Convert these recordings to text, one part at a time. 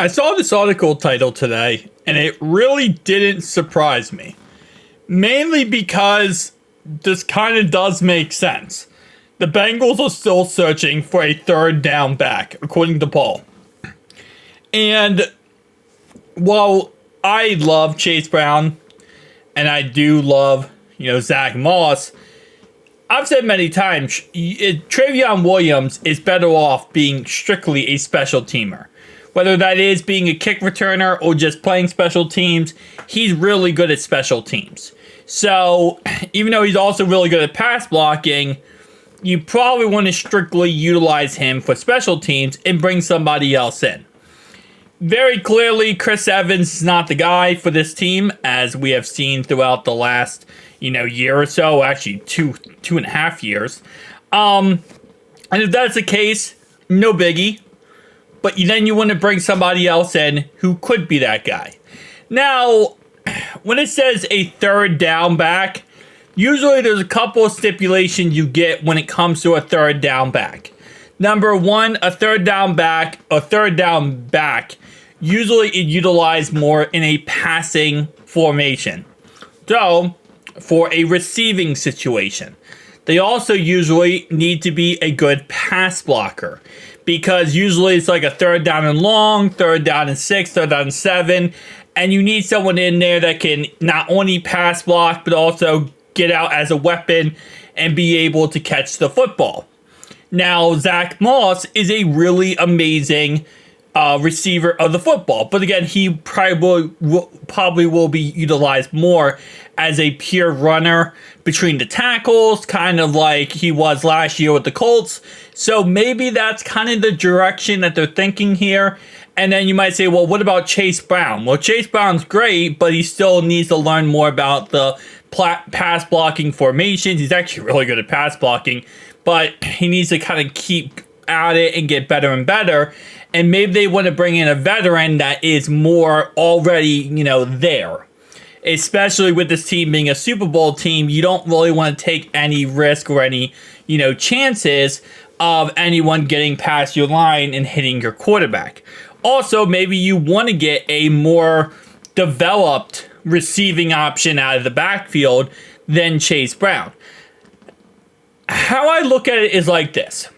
I saw this article title today, and it really didn't surprise me. Mainly because this kind of does make sense. The Bengals are still searching for a third down back, according to Paul. And while I love Chase Brown, and I do love, Zach Moss, I've said many times, Travion Williams is better off being strictly a special teamer. Whether that is being a kick returner or just playing special teams, he's really good at special teams. So, even though he's also really good at pass blocking, you probably want to strictly utilize him for special teams and bring somebody else in. Very clearly, Chris Evans is not the guy for this team, as we have seen throughout the last, year or so, actually two and a half years. And if that's the case, no biggie. But then you want to bring somebody else in who could be that guy. Now, when it says a third down back, usually there's a couple of stipulations you get when it comes to a third down back. Number one, a third down back usually is utilized more in a passing formation. So, for a receiving situation, they also usually need to be a good pass blocker. Because usually it's like a third down and long, third down and 6, third down and 7. And you need someone in there that can not only pass block, but also get out as a weapon and be able to catch the football. Now, Zach Moss is a really amazing receiver of the football. But again, he probably will be utilized more as a pure runner between the tackles, kind of like he was last year with the Colts. So maybe that's kind of the direction that they're thinking here. And then you might say, well, what about Chase Brown? Well, Chase Brown's great, but he still needs to learn more about the pass blocking formations. He's actually really good at pass blocking, but he needs to kind of keep at it and get better and better. And maybe they want to bring in a veteran that is more already, there. Especially with this team being a Super Bowl team, you don't really want to take any risk or any, chances of anyone getting past your line and hitting your quarterback. Also, maybe you want to get a more developed receiving option out of the backfield than Chase Brown. How I look at it is like this.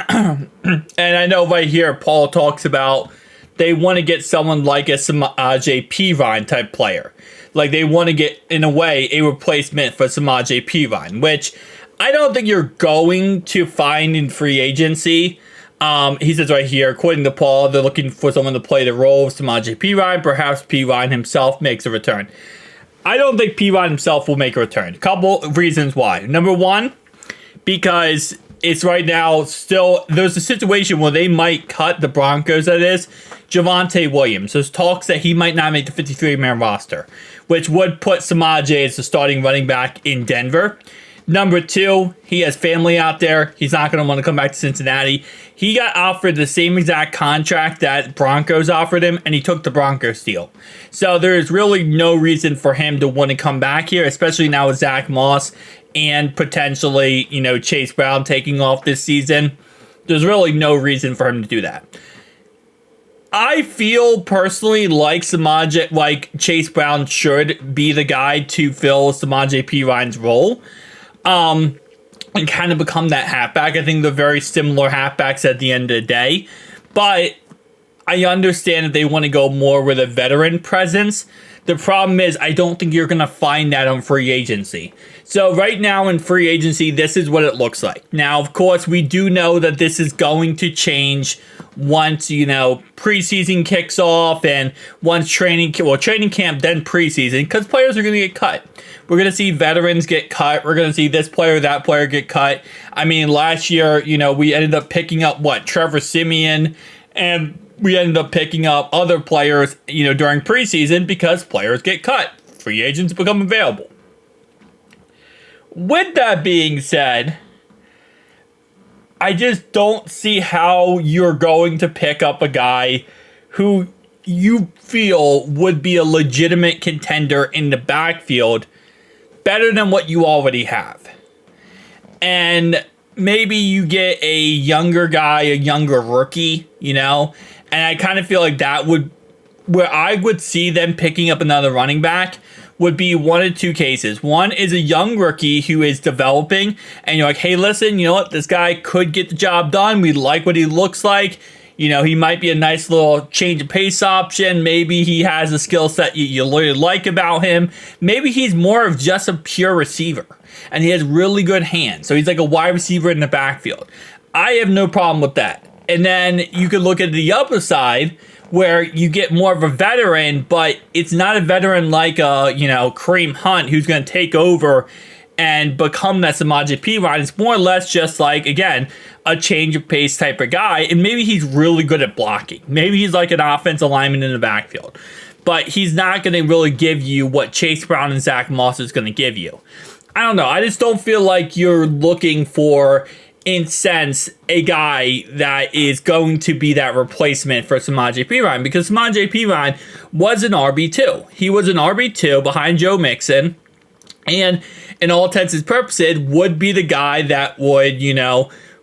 And I know right here, Paul talks about they want to get someone like a Samaje Perine type player. Like they want to get, in a way, a replacement for Samaje Perine, which I don't think you're going to find in free agency. He says right here, according to Paul, they're looking for someone to play the role of Samaje Perine. Perhaps Perine himself makes a return. I don't think Perine himself will make a return. A couple of reasons why. Number one, because it's right now still, there's a situation where they might cut the Broncos, that is, Javonte Williams. There's talks that he might not make the 53-man roster, which would put Samaje as the starting running back in Denver. Number two, he has family out there. He's not going to want to come back to Cincinnati. He got offered the same exact contract that Broncos offered him, and he took the Broncos deal. So there's really no reason for him to want to come back here, especially now with Zach Moss and potentially, Chase Brown taking off this season. There's really no reason for him to do that. I feel personally like Chase Brown should be the guy to fill Samaje Perine's role. And kind of become that halfback. I think they're very similar halfbacks at the end of the day. But I understand that they want to go more with a veteran presence. The problem is I don't think you're going to find that on free agency. So right now in free agency, this is what it looks like. Now, of course, we do know that this is going to change once, preseason kicks off and once training camp, then preseason, because players are going to get cut. We're going to see veterans get cut. We're going to see this player, that player get cut. I mean, last year, we ended up picking up, Trevor Siemian, and we ended up picking up other players, during preseason because players get cut. Free agents become available. With that being said, I just don't see how you're going to pick up a guy who you feel would be a legitimate contender in the backfield better than what you already have. And maybe you get a younger guy, a younger rookie, and I kind of feel like that would, where I would see them picking up another running back would be one of two cases. One is a young rookie who is developing, and you're like, hey, listen, you know what? This guy could get the job done. We like what he looks like. He might be a nice little change of pace option. Maybe he has a skill set you really like about him. Maybe he's more of just a pure receiver, and he has really good hands. So he's like a wide receiver in the backfield. I have no problem with that. And then you could look at the other side, where you get more of a veteran, but it's not a veteran like Kareem Hunt, who's going to take over and become that Samaje Perine. It's more or less just like, again, a change of pace type of guy, and maybe he's really good at blocking. Maybe he's like an offensive lineman in the backfield, but he's not going to really give you what Chase Brown and Zach Moss is going to give you. I don't know. I just don't feel like you're looking for, in sense, a guy that is going to be that replacement for Samaje Perine, because Samaje Perine was an RB2. He was an RB2 behind Joe Mixon, and in all intents and purposes would be the guy that would,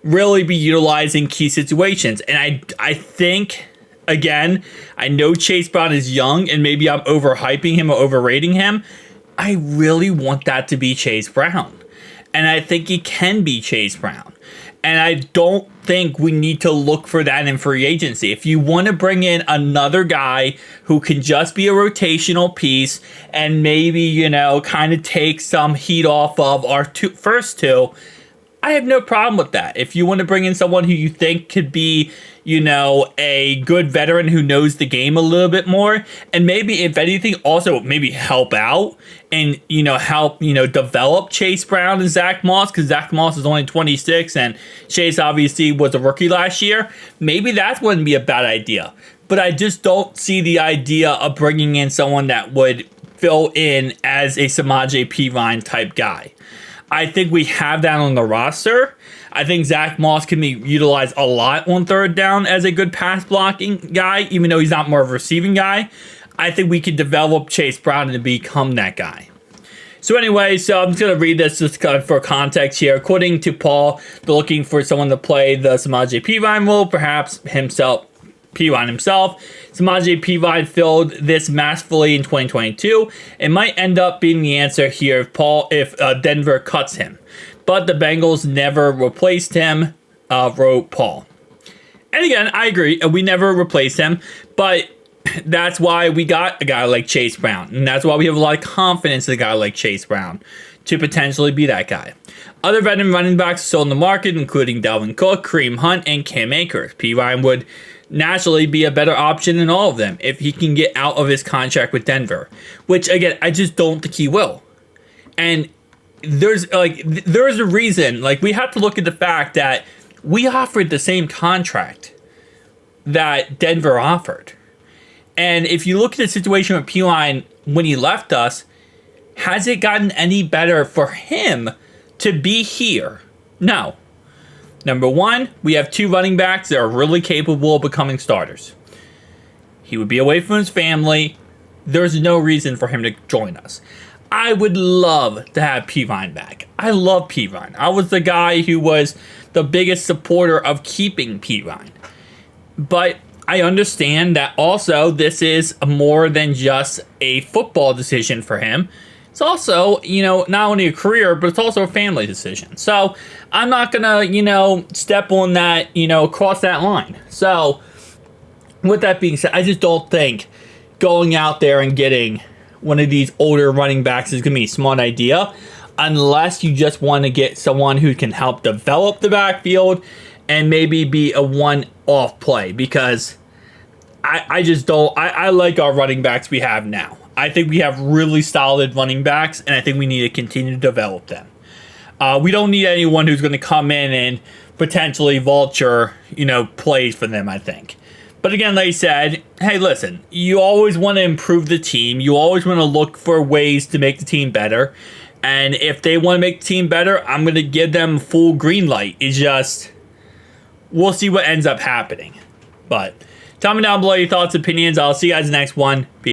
really be utilizing key situations. And I think, again, I know Chase Brown is young, and maybe I'm overhyping him or overrating him. I really want that to be Chase Brown, and I think he can be Chase Brown. And I don't think we need to look for that in free agency. If you want to bring in another guy who can just be a rotational piece and maybe, kind of take some heat off of our first two, I have no problem with that. If you want to bring in someone who you think could be, a good veteran who knows the game a little bit more, and maybe, if anything, also maybe help out and, help, develop Chase Brown and Zach Moss, because Zach Moss is only 26 and Chase obviously was a rookie last year. Maybe that wouldn't be a bad idea. But I just don't see the idea of bringing in someone that would fill in as a Samaje Perine type guy. I think we have that on the roster. I think Zach Moss can be utilized a lot on third down as a good pass blocking guy, even though he's not more of a receiving guy. I think we could develop Chase Brown to become that guy. So anyway, so I'm just going to read this just for context here. According to Paul, they're looking for someone to play the Samaje Perine role, perhaps Perine himself. Samaje Perine filled this masterfully in 2022. It might end up being the answer here if Denver cuts him. But the Bengals never replaced him, wrote Paul. And again, I agree. We never replaced him. But that's why we got a guy like Chase Brown. And that's why we have a lot of confidence in a guy like Chase Brown to potentially be that guy. Other veteran running backs still in the market, including Dalvin Cook, Kareem Hunt, and Cam Akers. Perine would naturally be a better option than all of them if he can get out of his contract with Denver, which, again, I just don't think he will. And there's a reason. We have to look at the fact that we offered the same contract that Denver offered. And if you look at the situation with Perine when he left us, has it gotten any better for him to be here? No. Number one, we have two running backs that are really capable of becoming starters. He would be away from his family. There's no reason for him to join us. I would love to have Perine back. I love Perine. I was the guy who was the biggest supporter of keeping Perine. But I understand that also this is more than just a football decision for him. It's also, not only a career, but it's also a family decision. So I'm not going to, step on that, cross that line. So with that being said, I just don't think going out there and getting one of these older running backs is going to be a smart idea, unless you just want to get someone who can help develop the backfield and maybe be a one-off play, because I just don't. I like our running backs we have now. I think we have really solid running backs, and I think we need to continue to develop them. We don't need anyone who's going to come in and potentially vulture, plays for them, I think. But again, like I said, hey, listen, you always want to improve the team. You always want to look for ways to make the team better. And if they want to make the team better, I'm going to give them full green light. It's just, we'll see what ends up happening. But tell me down below your thoughts, opinions. I'll see you guys in the next one. Peace.